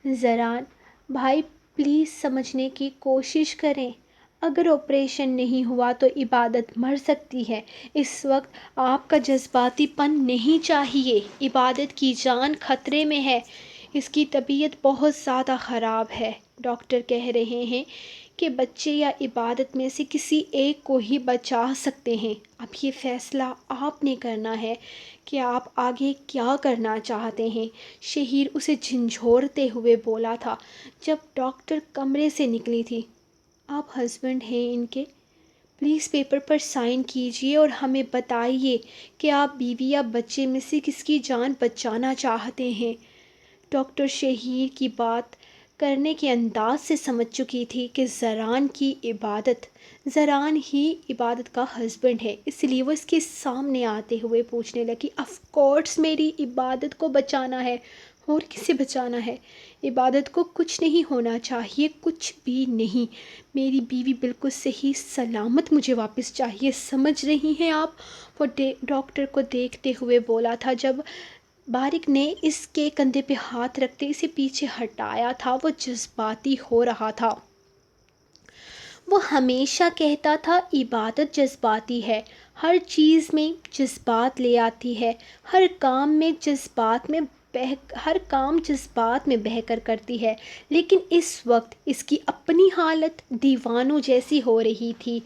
زران: بھائی پلیز سمجھنے کی کوشش کریں، اگر آپریشن نہیں ہوا تو عبادت مر سکتی ہے۔ اس وقت آپ کا جذباتی پن نہیں چاہیے، عبادت کی جان خطرے میں ہے، اس کی طبیعت بہت زیادہ خراب ہے۔ ڈاکٹر کہہ رہے ہیں کہ بچے یا عبادت میں سے کسی ایک کو ہی بچا سکتے ہیں۔ اب یہ فیصلہ آپ نے کرنا ہے کہ آپ آگے کیا کرنا چاہتے ہیں، شہیر اسے جھنجھوڑتے ہوئے بولا تھا جب ڈاکٹر کمرے سے نکلی تھی۔ آپ ہسبینڈ ہیں ان کے، پلیز پیپر پر سائن کیجئے اور ہمیں بتائیے کہ آپ بیوی یا بچے میں سے کس کی جان بچانا چاہتے ہیں۔ ڈاکٹر شہیر کی بات کرنے کے انداز سے سمجھ چکی تھی کہ زران ہی عبادت کا ہسبینڈ ہے، اس لیے وہ اس کے سامنے آتے ہوئے پوچھنے لگی، آف کورس میری عبادت کو بچانا ہے، اور کسے بچانا ہے؟ عبادت کو کچھ نہیں ہونا چاہیے، کچھ بھی نہیں، میری بیوی بالکل صحیح سلامت مجھے واپس چاہیے، سمجھ رہی ہیں آپ؟ وہ ڈاکٹر کو دیکھتے ہوئے بولا تھا جب بارک نے اس کے کندھے پہ ہاتھ رکھتے اسے پیچھے ہٹایا تھا۔ وہ جذباتی ہو رہا تھا۔ وہ ہمیشہ کہتا تھا عبادت جذباتی ہے، ہر چیز میں جذبات لے آتی ہے، ہر کام جذبات میں بہہ کر کرتی ہے، لیکن اس وقت اس کی اپنی حالت دیوانوں جیسی ہو رہی تھی۔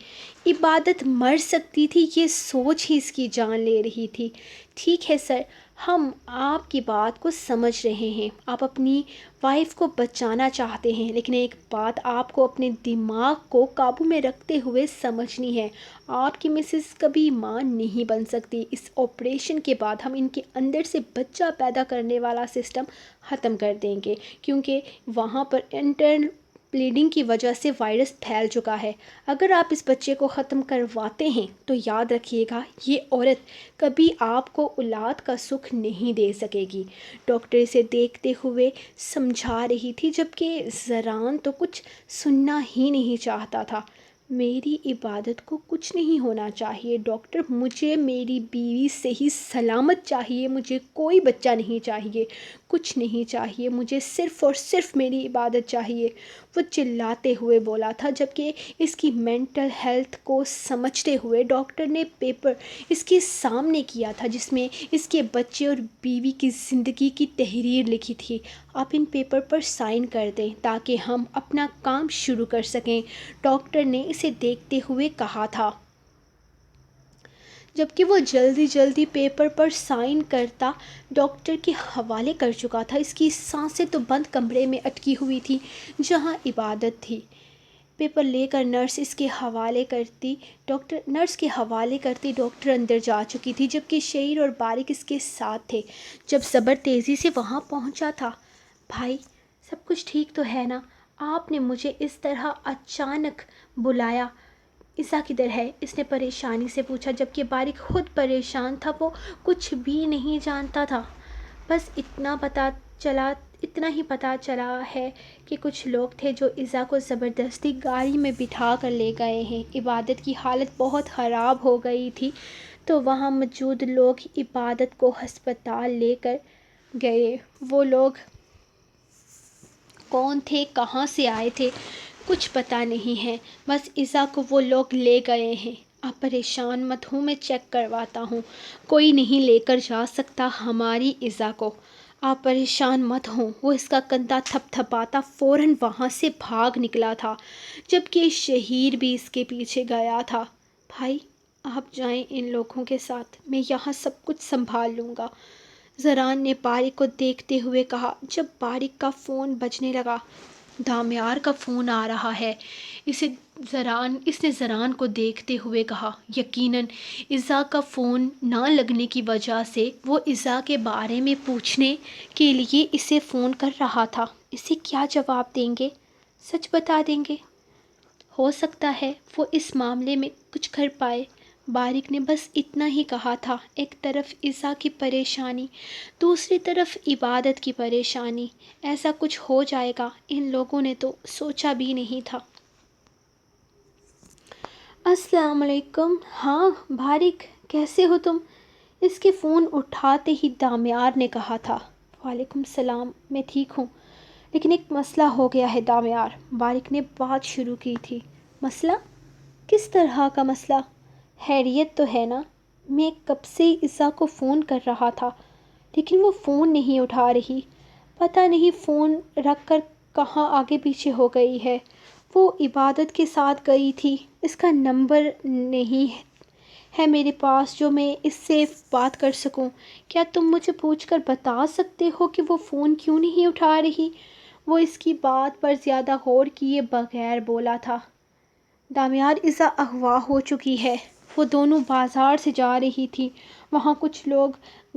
عبادت مر سکتی تھی، یہ سوچ ہی اس کی جان لے رہی تھی۔ ٹھیک ہے سر، ہم آپ کی بات کو سمجھ رہے ہیں، آپ اپنی وائف کو بچانا چاہتے ہیں، لیکن ایک بات آپ کو اپنے دماغ کو قابو میں رکھتے ہوئے سمجھنی ہے، آپ کی مسز کبھی ماں نہیں بن سکتی۔ اس آپریشن کے بعد ہم ان کے اندر سے بچہ پیدا کرنے والا سسٹم ختم کر دیں گے، کیونکہ وہاں پر انٹرنل بلیڈنگ کی وجہ سے وائرس پھیل چکا ہے۔ اگر آپ اس بچے کو ختم کرواتے ہیں تو یاد رکھیے گا یہ عورت کبھی آپ کو اولاد کا سکھ نہیں دے سکے گی۔ ڈاکٹر اسے دیکھتے ہوئے سمجھا رہی تھی، جبکہ زران تو کچھ سننا ہی نہیں چاہتا تھا۔ میری عبادت کو کچھ نہیں ہونا چاہیے ڈاکٹر، مجھے میری بیوی صحیح سلامت چاہیے، مجھے کوئی بچہ نہیں چاہیے، کچھ نہیں چاہیے، مجھے صرف اور صرف میری عبادت چاہیے، وہ چلاتے ہوئے بولا تھا، جبکہ اس کی مینٹل ہیلتھ کو سمجھتے ہوئے ڈاکٹر نے پیپر اس کے سامنے کیا تھا جس میں اس کے بچے اور بیوی کی زندگی کی تحریر لکھی تھی۔ آپ ان پیپر پر سائن کر دیں تاکہ ہم اپنا کام شروع کر سکیں، ڈاکٹر نے اسے دیکھتے ہوئے کہا تھا، جبکہ وہ جلدی پیپر پر سائن کرتا ڈاکٹر کے حوالے کر چکا تھا۔ اس کی سانسیں تو بند کمرے میں اٹکی ہوئی تھی جہاں عبادت تھی۔ پیپر لے کر نرس کے حوالے کرتی ڈاکٹر اندر جا چکی تھی، جبکہ شہیر اور بارک اس کے ساتھ تھے۔ جب صبر تیزی سے وہاں پہنچا تھا، بھائی سب کچھ ٹھیک تو ہے نا؟ آپ نے مجھے اس طرح اچانک بلایا، عزا کدھر ہے؟ اس نے پریشانی سے پوچھا، جبکہ بارک خود پریشان تھا، وہ کچھ بھی نہیں جانتا تھا، بس اتنا ہی پتہ چلا ہے کہ کچھ لوگ تھے جو عزا کو زبردستی گاڑی میں بٹھا کر لے گئے ہیں۔ عبادت کی حالت بہت خراب ہو گئی تھی تو وہاں موجود لوگ عبادت کو ہسپتال لے کر گئے۔ وہ لوگ کون تھے، کہاں سے آئے تھے، کچھ پتہ نہیں ہے، بس عزا کو وہ لوگ لے گئے ہیں۔ آپ پریشان مت ہوں، میں چیک کرواتا ہوں، کوئی نہیں لے کر جا سکتا ہماری عزا کو، آپ پریشان مت ہوں۔ وہ اس کا کندھا تھپ تھپاتا فوراً وہاں سے بھاگ نکلا تھا، جبکہ شہیر بھی اس کے پیچھے گیا تھا۔ بھائی آپ جائیں ان لوگوں کے ساتھ، میں یہاں سب کچھ سنبھال لوں گا، زران نے بارک کو دیکھتے ہوئے کہا۔ جب بارک کا فون بجنے لگا، دامیار کا فون آ رہا ہے، اس نے زران کو دیکھتے ہوئے کہا۔ یقیناً عزا کا فون نہ لگنے کی وجہ سے وہ عزا کے بارے میں پوچھنے کے لیے اسے فون کر رہا تھا۔ اسے کیا جواب دیں گے؟ سچ بتا دیں گے؟ ہو سکتا ہے وہ اس معاملے میں کچھ کر پائے۔ بارک نے بس اتنا ہی کہا تھا۔ ایک طرف عزا کی پریشانی، دوسری طرف عبادت کی پریشانی، ایسا کچھ ہو جائے گا ان لوگوں نے تو سوچا بھی نہیں تھا۔ السلام علیکم۔ ہاں بارک، کیسے ہو تم؟ اس کے فون اٹھاتے ہی دامیار نے کہا تھا۔ وعلیکم السلام، میں ٹھیک ہوں، لیکن ایک مسئلہ ہو گیا ہے دامیار، بارق نے بات شروع کی تھی۔ مسئلہ؟ کس طرح کا مسئلہ؟ خیریت تو ہے نا؟ میں کب سے عزا کو فون کر رہا تھا لیکن وہ فون نہیں اٹھا رہی۔ پتہ نہیں فون رکھ کر کہاں آگے پیچھے ہو گئی ہے۔ وہ عبادت کے ساتھ گئی تھی۔ اس کا نمبر نہیں ہے میرے پاس جو میں اس سے بات کر سکوں۔ کیا تم مجھے پوچھ کر بتا سکتے ہو کہ وہ فون کیوں نہیں اٹھا رہی؟ وہ اس کی بات پر زیادہ غور کیے بغیر بولا تھا۔ دامیار، عزا اغوا ہو چکی ہے۔ وہ دونوں بازار سے جا رہی تھی۔ وہاں کچھ لوگ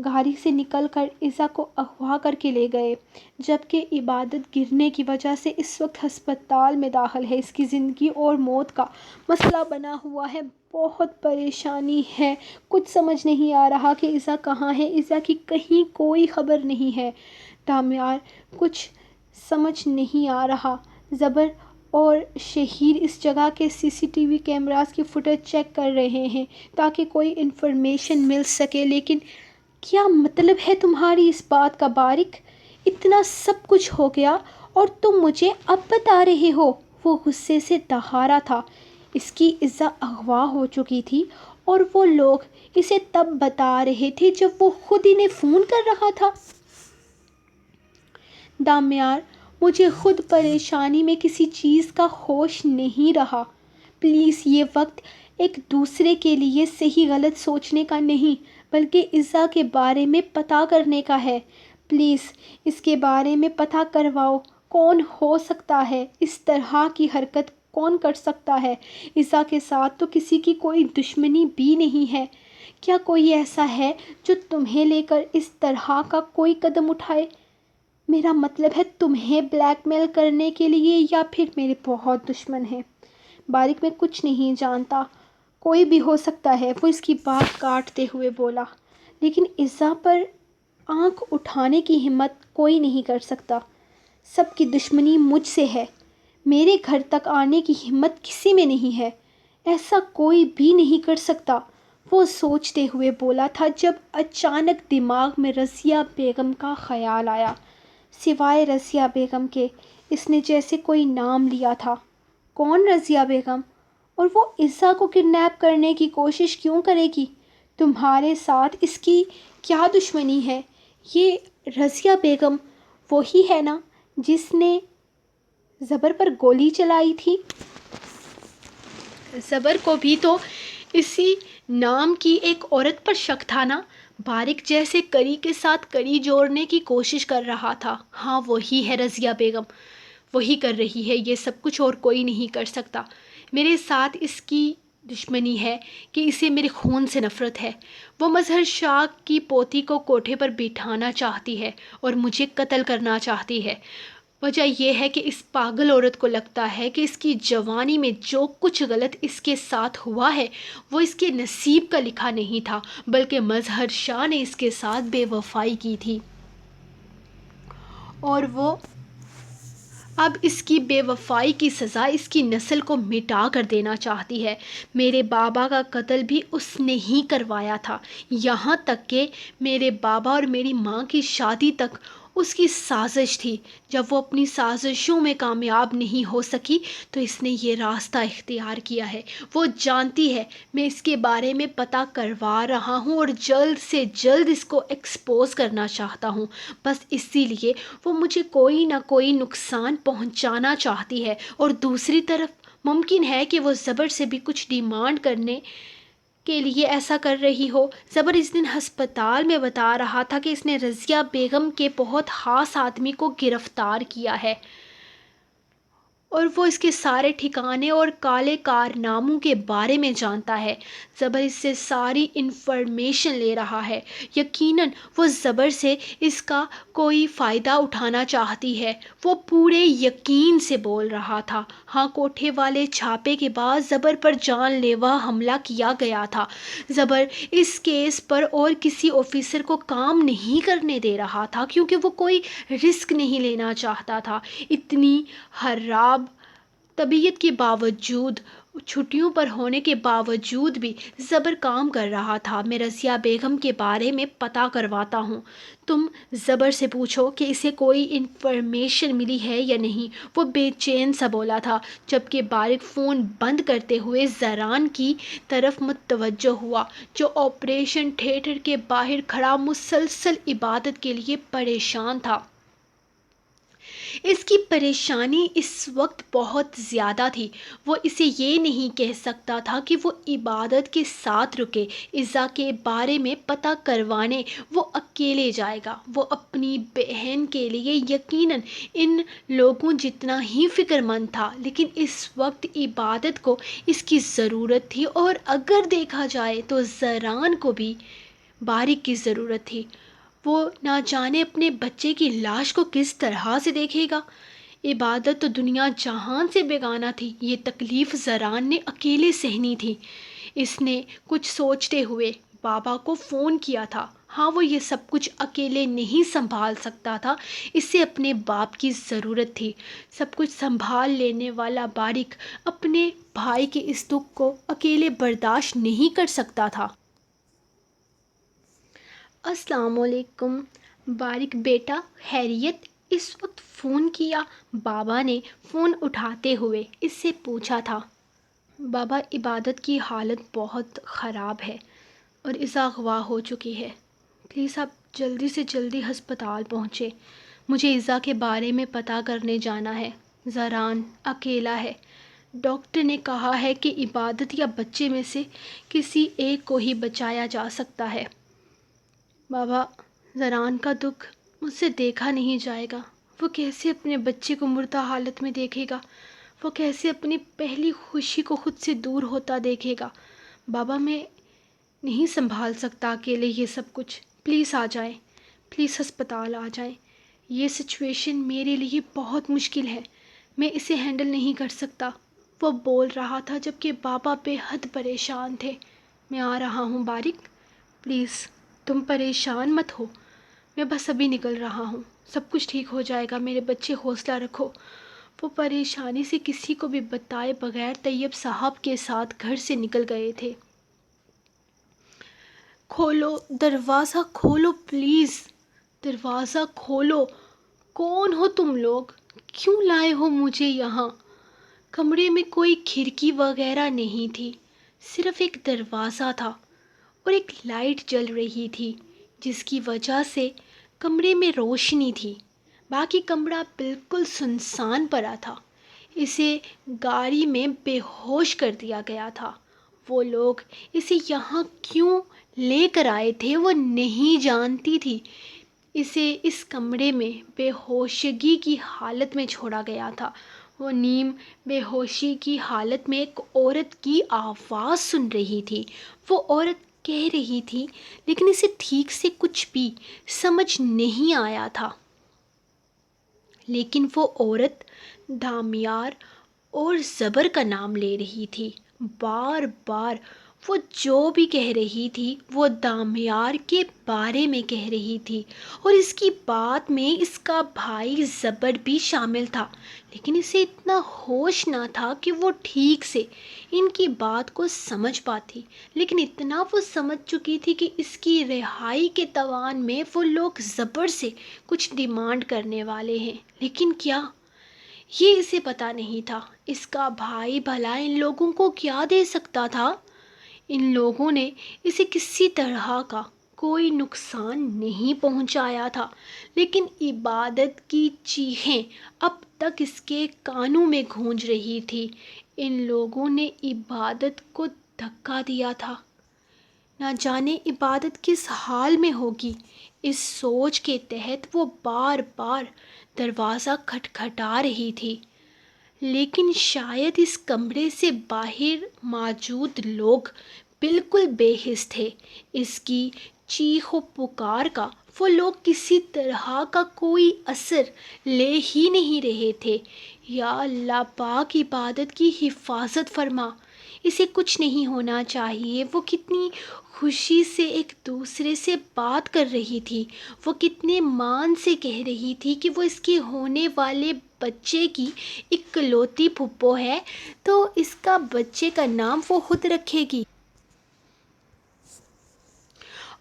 گاڑی سے نکل کر عزا کو اغوا کر کے لے گئے، جبکہ عبادت گرنے کی وجہ سے اس وقت ہسپتال میں داخل ہے۔ اس کی زندگی اور موت کا مسئلہ بنا ہوا ہے۔ بہت پریشانی ہے۔ کچھ سمجھ نہیں آ رہا کہ عزا کہاں ہے۔ عزا کی کہیں کوئی خبر نہیں ہے۔ دامیار، کچھ سمجھ نہیں آ رہا۔ زبر اور شہیر اس جگہ کے CCTV کیمراز کی فوٹیج چیک کر رہے ہیں تاکہ کوئی انفارمیشن مل سکے، لیکن کیا مطلب ہے تمہاری اس بات کا بارق؟ اتنا سب کچھ ہو گیا اور تم مجھے اب بتا رہے ہو؟ وہ غصے سے دہارا تھا۔ اس کی عزا اغوا ہو چکی تھی اور وہ لوگ اسے تب بتا رہے تھے جب وہ خود انہیں فون کر رہا تھا۔ دامیار، مجھے خود پریشانی میں کسی چیز کا ہوش نہیں رہا۔ پلیز، یہ وقت ایک دوسرے کے لیے صحیح غلط سوچنے کا نہیں بلکہ عزا کے بارے میں پتہ کرنے کا ہے۔ پلیز اس کے بارے میں پتہ کرواؤ۔ کون ہو سکتا ہے اس طرح کی حرکت؟ کون کر سکتا ہے؟ عزا کے ساتھ تو کسی کی کوئی دشمنی بھی نہیں ہے۔ کیا کوئی ایسا ہے جو تمہیں لے کر اس طرح کا کوئی قدم اٹھائے؟ میرا مطلب ہے تمہیں بلیک میل کرنے کے لیے، یا پھر میرے بہت دشمن ہیں۔ بارق، میں کچھ نہیں جانتا۔ کوئی بھی ہو سکتا ہے، وہ اس کی بات کاٹتے ہوئے بولا۔ لیکن عزا پر آنکھ اٹھانے کی ہمت کوئی نہیں کر سکتا۔ سب کی دشمنی مجھ سے ہے۔ میرے گھر تک آنے کی ہمت کسی میں نہیں ہے۔ ایسا کوئی بھی نہیں کر سکتا، وہ سوچتے ہوئے بولا تھا جب اچانک دماغ میں رضیہ بیگم کا خیال آیا۔ سوائے رضیہ بیگم کے، اس نے جیسے کوئی نام لیا تھا۔ کون رضیہ بیگم؟ اور وہ عزا کو کڈنیپ کرنے کی کوشش کیوں کرے گی؟ تمہارے ساتھ اس کی کیا دشمنی ہے؟ یہ رضیہ بیگم وہی ہے نا جس نے زبر پر گولی چلائی تھی؟ زبر کو بھی تو اسی نام کی ایک عورت پر شک تھا نا؟ بارق جیسے کڑی کے ساتھ کڑی جوڑنے کی کوشش کر رہا تھا۔ ہاں، وہی ہے رضیہ بیگم، وہی کر رہی ہے یہ سب کچھ، اور کوئی نہیں کر سکتا۔ میرے ساتھ اس کی دشمنی ہے کہ اسے میرے خون سے نفرت ہے۔ وہ مظہر شاہ کی پوتی کو کوٹھے پر بٹھانا چاہتی ہے اور مجھے قتل کرنا چاہتی ہے۔ وجہ یہ ہے کہ اس پاگل عورت کو لگتا ہے کہ اس کی جوانی میں جو کچھ غلط اس کے ساتھ ہوا ہے وہ اس کے نصیب کا لکھا نہیں تھا، بلکہ مظہر شاہ نے اس کے ساتھ بے وفائی کی تھی، اور وہ اب اس کی بے وفائی کی سزا اس کی نسل کو مٹا کر دینا چاہتی ہے۔ میرے بابا کا قتل بھی اس نے ہی کروایا تھا، یہاں تک کہ میرے بابا اور میری ماں کی شادی تک اس کی سازش تھی۔ جب وہ اپنی سازشوں میں کامیاب نہیں ہو سکی تو اس نے یہ راستہ اختیار کیا ہے۔ وہ جانتی ہے میں اس کے بارے میں پتہ کروا رہا ہوں اور جلد سے جلد اس کو ایکسپوز کرنا چاہتا ہوں، بس اسی لیے وہ مجھے کوئی نہ کوئی نقصان پہنچانا چاہتی ہے، اور دوسری طرف ممکن ہے کہ وہ زبر سے بھی کچھ ڈیمانڈ کرنے کے لیے ایسا کر رہی ہو۔ زبر اس دن ہسپتال میں بتا رہا تھا کہ اس نے رضیہ بیگم کے بہت خاص آدمی کو گرفتار کیا ہے اور وہ اس کے سارے ٹھکانے اور کالے کارناموں کے بارے میں جانتا ہے۔ زبر اس سے ساری انفارمیشن لے رہا ہے۔ یقیناً وہ زبر سے اس کا کوئی فائدہ اٹھانا چاہتی ہے۔ وہ پورے یقین سے بول رہا تھا۔ ہاں، کوٹھے والے چھاپے کے بعد زبر پر جان لیوا حملہ کیا گیا تھا۔ زبر اس کیس پر اور کسی آفیسر کو کام نہیں کرنے دے رہا تھا کیونکہ وہ کوئی رسک نہیں لینا چاہتا تھا۔ اتنی خراب طبیعت کے باوجود چھٹیوں پر ہونے کے باوجود بھی زبر کام کر رہا تھا۔ میں رضیہ بیگم کے بارے میں پتہ کرواتا ہوں، تم زبر سے پوچھو کہ اسے کوئی انفارمیشن ملی ہے یا نہیں، وہ بے چین سا بولا تھا، جبکہ بارق فون بند کرتے ہوئے زران کی طرف متوجہ ہوا، جو آپریشن تھیٹر کے باہر کھڑا مسلسل عبادت کے لیے پریشان تھا۔ اس کی پریشانی اس وقت بہت زیادہ تھی۔ وہ اسے یہ نہیں کہہ سکتا تھا کہ وہ عبادت کے ساتھ رکے، عزا کے بارے میں پتہ کروانے وہ اکیلے جائے گا۔ وہ اپنی بہن کے لیے یقیناً ان لوگوں جتنا ہی فکر مند تھا، لیکن اس وقت عبادت کو اس کی ضرورت تھی، اور اگر دیکھا جائے تو زران کو بھی بارق کی ضرورت تھی۔ وہ نہ جانے اپنے بچے کی لاش کو کس طرح سے دیکھے گا۔ عبادت تو دنیا جہان سے بیگانہ تھی، یہ تکلیف زران نے اکیلے سہنی تھی۔ اس نے کچھ سوچتے ہوئے بابا کو فون کیا تھا۔ ہاں، وہ یہ سب کچھ اکیلے نہیں سنبھال سکتا تھا، اسے اپنے باپ کی ضرورت تھی۔ سب کچھ سنبھال لینے والا بارق اپنے بھائی کے اس دکھ کو اکیلے برداشت نہیں کر سکتا تھا۔ السلام علیکم بارق بیٹا، خیریت؟ اس وقت فون کیا؟ بابا نے فون اٹھاتے ہوئے اس سے پوچھا تھا۔ بابا، عبادت کی حالت بہت خراب ہے اور عزا اغوا ہو چکی ہے، پلیز آپ جلدی سے جلدی ہسپتال پہنچے، مجھے عزا کے بارے میں پتہ کرنے جانا ہے۔ زران اکیلا ہے، ڈاکٹر نے کہا ہے کہ عبادت یا بچے میں سے کسی ایک کو ہی بچایا جا سکتا ہے۔ بابا، زران کا دکھ مجھ سے دیکھا نہیں جائے گا، وہ کیسے اپنے بچے کو مردہ حالت میں دیکھے گا، وہ کیسے اپنی پہلی خوشی کو خود سے دور ہوتا دیکھے گا۔ بابا، میں نہیں سنبھال سکتا اکیلے یہ سب کچھ، پلیز آ جائیں، پلیز ہسپتال آ جائیں، یہ سچویشن میرے لیے بہت مشکل ہے، میں اسے ہینڈل نہیں کر سکتا۔ وہ بول رہا تھا جبکہ بابا بے حد پریشان تھے۔ میں آ رہا ہوں بارق، پلیز تم پریشان مت ہو، میں بس ابھی نکل رہا ہوں، سب کچھ ٹھیک ہو جائے گا، میرے بچے حوصلہ رکھو۔ وہ پریشانی سے کسی کو بھی بتائے بغیر طیب صاحب کے ساتھ گھر سے نکل گئے تھے۔ کھولو دروازہ، کھولو پلیز، دروازہ کھولو، کون ہو تم لوگ؟ کیوں لائے ہو مجھے یہاں؟ کمرے میں کوئی کھڑکی وغیرہ نہیں تھی، صرف ایک دروازہ تھا اور ایک لائٹ جل رہی تھی جس کی وجہ سے کمرے میں روشنی تھی۔ باقی کمرہ بالکل سنسان پڑا تھا، اسے گاڑی میں بے ہوش کر دیا گیا تھا۔ وہ لوگ اسے یہاں کیوں لے کر آئے تھے وہ نہیں جانتی تھی۔ اسے اس کمرے میں بے ہوشگی کی حالت میں چھوڑا گیا تھا۔ وہ نیم بے ہوشی کی حالت میں ایک عورت کی آواز سن رہی تھی۔ وہ عورت کہہ رہی تھی، لیکن اسے ٹھیک سے کچھ بھی سمجھ نہیں آیا تھا۔ لیکن وہ عورت دامیار اور زبر کا نام لے رہی تھی، بار بار۔ وہ جو بھی کہہ رہی تھی وہ دامیار کے بارے میں کہہ رہی تھی، اور اس کی بات میں اس کا بھائی زبر بھی شامل تھا، لیکن اسے اتنا ہوش نہ تھا کہ وہ ٹھیک سے ان کی بات کو سمجھ پاتی۔ لیکن اتنا وہ سمجھ چکی تھی کہ اس کی رہائی کے توان میں وہ لوگ زبر سے کچھ ڈیمانڈ کرنے والے ہیں، لیکن کیا؟ یہ اسے پتہ نہیں تھا۔ اس کا بھائی بھلا ان لوگوں کو کیا دے سکتا تھا؟ ان لوگوں نے اسے کسی طرح کا کوئی نقصان نہیں پہنچایا تھا، لیکن عبادت کی چیخیں اب تک اس کے کانوں میں گونج رہی تھی۔ ان لوگوں نے عبادت کو دھکا دیا تھا، نہ جانے عبادت کس حال میں ہوگی۔ اس سوچ کے تحت وہ بار بار دروازہ کھٹکھٹا رہی تھی، لیکن شاید اس کمرے سے باہر موجود لوگ بالکل بے حس تھے۔ اس کی چیخ و پکار کا وہ لوگ کسی طرح کا کوئی اثر لے ہی نہیں رہے تھے۔ یا اللہ پاک، عبادت کی حفاظت فرما، اسے کچھ نہیں ہونا چاہیے. وہ کتنی خوشی سے ایک دوسرے سے بات کر رہی تھی. وہ کتنے مان سے کہہ رہی تھی کہ وہ اس کے ہونے والے بچے کی اکلوتی پھپھو ہے، تو اس کا بچے کا نام وہ خود رکھے گی.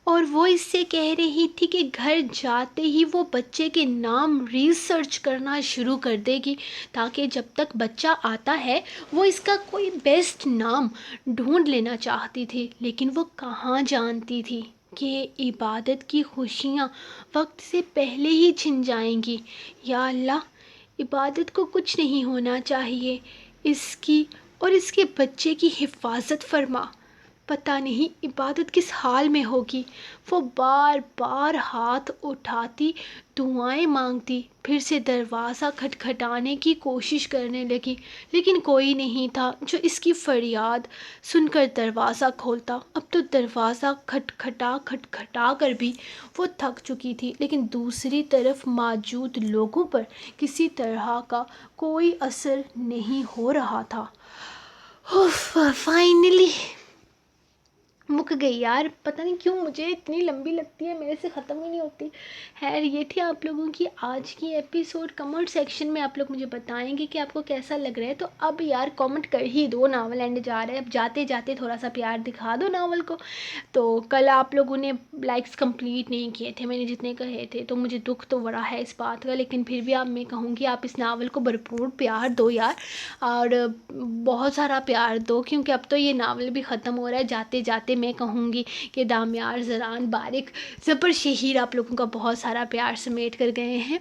اور وہ اس سے کہہ رہی تھی کہ گھر جاتے ہی وہ بچے کے نام ریسرچ کرنا شروع کر دے گی، تاکہ جب تک بچہ آتا ہے وہ اس کا کوئی بیسٹ نام ڈھونڈ لینا چاہتی تھی. لیکن وہ کہاں جانتی تھی کہ عبادت کی خوشیاں وقت سے پہلے ہی چھن جائیں گی. یا اللہ، عبادت کو کچھ نہیں ہونا چاہیے. اس کی اور اس کے بچے کی حفاظت فرما. پتہ نہیں عبادت کس حال میں ہوگی. وہ بار بار ہاتھ اٹھاتی، دعائیں مانگتی، پھر سے دروازہ کھٹکھٹانے کی کوشش کرنے لگی، لیکن کوئی نہیں تھا جو اس کی فریاد سن کر دروازہ کھولتا. اب تو دروازہ کھٹکھٹا کر بھی وہ تھک چکی تھی، لیکن دوسری طرف موجود لوگوں پر کسی طرح کا کوئی اثر نہیں ہو رہا تھا. فائنلی مک گئی یار. پتہ نہیں کیوں مجھے اتنی لمبی لگتی ہے، میرے سے ختم ہی نہیں ہوتی. خیر، یہ تھی آپ لوگوں کی آج کی ایپیسوڈ. کمنٹ سیکشن میں آپ لوگ مجھے بتائیں گے کہ آپ کو کیسا لگ رہا ہے. تو اب یار کامنٹ کر ہی دو، ناول اینڈ جا رہا ہے. اب جاتے جاتے تھوڑا سا پیار دکھا دو ناول کو. تو کل آپ لوگوں نے لائکس کمپلیٹ نہیں کیے تھے میں نے جتنے کہے تھے، تو مجھے دکھ تو بڑا ہے اس بات کا، لیکن پھر بھی میں کہوں گی آپ اس ناول کو بھرپور پیار دو یار، اور بہت سارا پیار دو، کیونکہ اب تو یہ ناول بھی ختم ہو رہا ہے. جاتے جاتے میں کہوں گی کہ دامیار زران بارک زبر شہیر آپ لوگوں کا بہت سارا پیار سمیٹ کر گئے ہیں.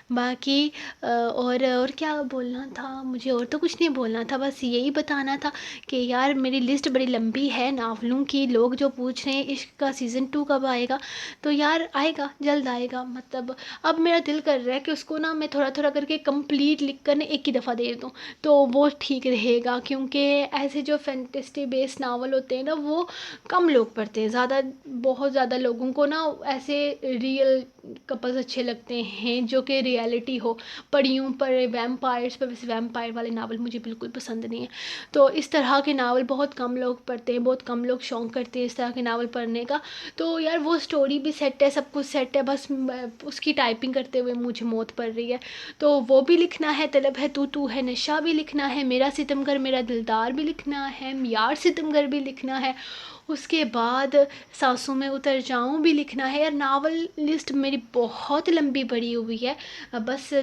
باقی اور کیا بولنا تھا مجھے، اور تو کچھ نہیں بولنا تھا، بس یہی بتانا تھا کہ یار میری لسٹ بڑی لمبی ہے ناولوں کی. لوگ جو پوچھ رہے ہیں عشق کا سیزن 2 کب آئے گا، تو یار آئے گا، جلد آئے گا. مطلب اب میرا دل کر رہا ہے کہ اس کو نا میں تھوڑا تھوڑا کر کے کمپلیٹ لکھ کر ایک ہی دفعہ دے دوں، تو وہ ٹھیک رہے گا. کیونکہ ایسے جو فینٹسٹی بیس ناول ہوتے ہیں نا، وہ کم لوگ پڑھتے ہیں. بہت زیادہ لوگوں کو نا ایسے ریئل کپلز اچھے لگتے ہیں جو کہ ریئلٹی ہو، پریوں پر، ویمپائرس پر. ویسے ویمپائر والے ناول مجھے بالکل پسند نہیں ہیں. تو اس طرح کے ناول بہت کم لوگ پڑھتے ہیں، بہت کم لوگ شوق کرتے ہیں اس طرح کے ناول پڑھنے کا. تو یار وہ سٹوری بھی سیٹ ہے، سب کچھ سیٹ ہے، بس اس کی ٹائپنگ کرتے ہوئے مجھے موت پڑ رہی ہے. تو وہ بھی لکھنا ہے، طلب ہے تو ہے نشہ بھی لکھنا ہے، میرا ستمگر میرا دلدار بھی لکھنا ہے، یار ستمگر بھی لکھنا ہے، اس کے بعد سانسوں میں اتر جاؤں بھی لکھنا ہے. یار ناول لسٹ میری بہت لمبی پڑی ہوئی ہے. بس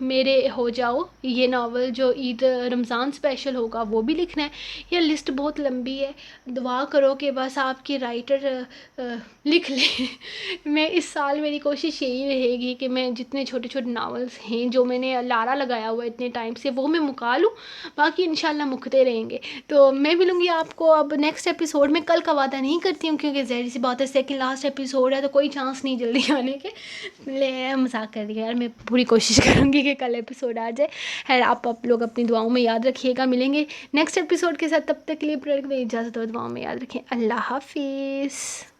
میرے ہو جاؤ یہ ناول جو عید رمضان اسپیشل ہوگا وہ بھی لکھنا ہے. یہ لسٹ بہت لمبی ہے. دعا کرو کہ بس آپ کی رائٹر لکھ لیں. میں اس سال میری کوشش یہی رہے گی کہ میں جتنے چھوٹے چھوٹے ناولز ہیں جو میں نے لارا لگایا ہوا ہے اتنے ٹائم سے، وہ میں مکا لوں. باقی انشاءاللہ مکتے رہیں گے. تو میں ملوں گی آپ کو اب نیکسٹ ایپیسوڈ میں. کل کا وعدہ نہیں کرتی ہوں کیونکہ ظاہر سی بات ہے سیکنڈ لاسٹ ایپیسوڈ ہے، تو کوئی چانس نہیں جلدی آنے کے. مذاق کر رہی ہے یار، میں پوری کوشش کروں گی کہ کل ایپیسوڈ آ جائے. خیر، آپ لوگ اپنی دعاؤں میں یاد رکھیے گا. ملیں گے نیکسٹ ایپیسوڈ کے ساتھ، تب تک کے لیے اجازت دو. دعاؤں میں یاد رکھیں. اللہ حافظ.